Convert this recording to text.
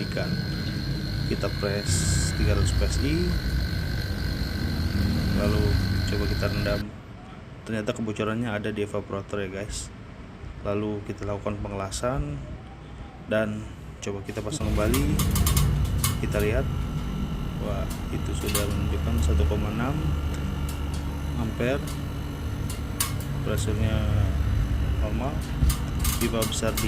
dimatikan. Kita press 300 PSI, lalu coba kita rendam. Ternyata kebocorannya ada di evaporator ya guys. Lalu kita lakukan pengelasan dan coba kita pasang kembali. Kita lihat, wah, itu sudah menunjukkan 1,6 ampere. Pressure-nya normal, pipa besar di